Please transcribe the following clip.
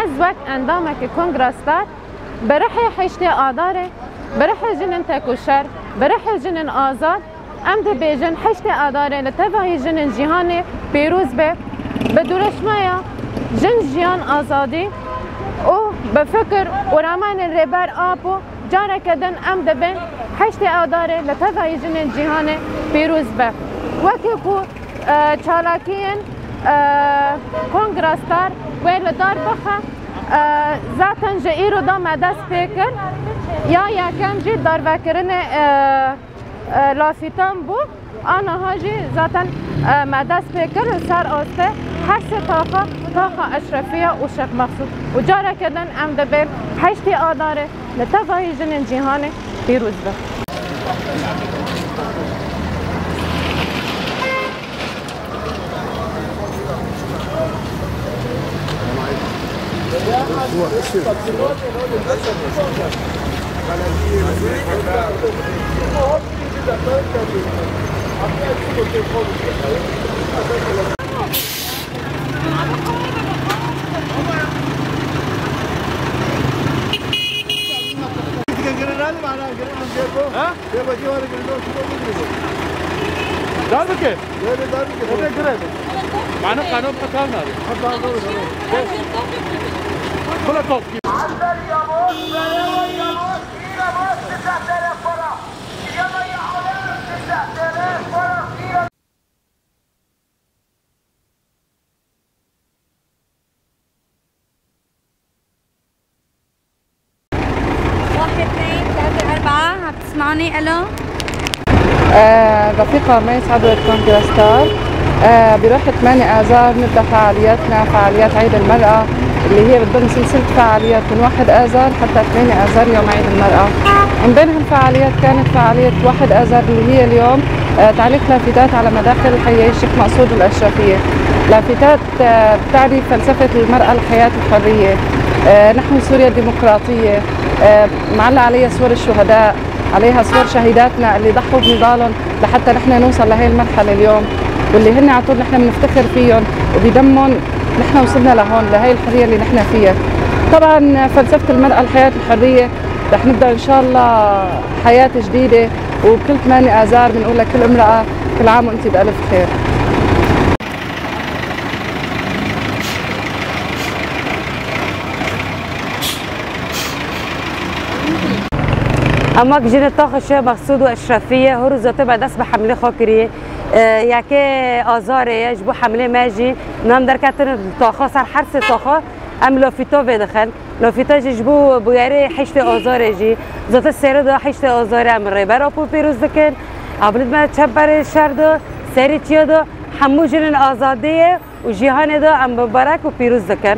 از وقت اندامه که کنگراستار برحی حشتی آداره برحی جنن تکوشر برحی جنن آزاد ام ده بیجن حشتی آداره لطفاهی جنن جهان پیروز به دورشمایا جن جیان آزادی او بفکر و رامان ریبر آبو جاره کدن ام ده بین حشتی آداره لطفاهی جنن جهان پیروز به وکی کو چالاکین کنگراستار ویل دار بخه ذاتن جئیرو دا مدست پیکر یا یکم جی دار وکرن لافیتان بو آنها هاجی ذاتن مدست پیکر سر آسته حس طاقه اشرفیه و شیخ مقصود و جاره کدن ام دبیر حشتی آداره لطفاهی جنن جهان پیروز به معنا قانون قتالنا كلها توقف تسمعني الو رفيقة ميس عضوة كونجراستار بروح 8 آذار نبدأ فعالياتنا فعاليات عيد المرأة اللي هي بتضل سلسلة فعاليات من 1 آذار حتى 8 آذار يوم عيد المرأة. من بين هالفعاليات كانت فعالية 1 آذار اللي هي اليوم تعليق لافتات على مداخل حي الشيخ مقصود الأشرفية. لافتات بتعني فلسفة المرأة الحياة الحرية، نحو سوريا الديمقراطية، معلق عليها صور الشهداء، عليها صور شهيداتنا اللي ضحوا بنضالهم لحتى نحن نوصل لهي المرحلة اليوم، واللي هن على طول نحن بنفتخر فيهم وبدمهم نحن وصلنا لهون لهي الحرية اللي نحن فيها. طبعا فلسفة المرأة الحياة الحرية رح نبدأ إن شاء الله حياة جديدة، وبكل 8 آذار بنقول لكل امرأة كل عام وأنت بألف خير. اما جينا طاخش مقصود واشرفيه هرزه تبع دس بحمله خاكريه ياكي ازاري يجبو حمله ماجي نام دركاتن طاخه صار حرس طاخه ام لوفيتو بدخل لوفيتو جبو بوياري حشت ازاري جي زت السير ده حشت ازاري ام ريبر ابو بيروز دكن ابلد ما تشبر شرد سيري تيودو حمو جنن ازاديه وجيهان ده ام مبارك وبيروز دكن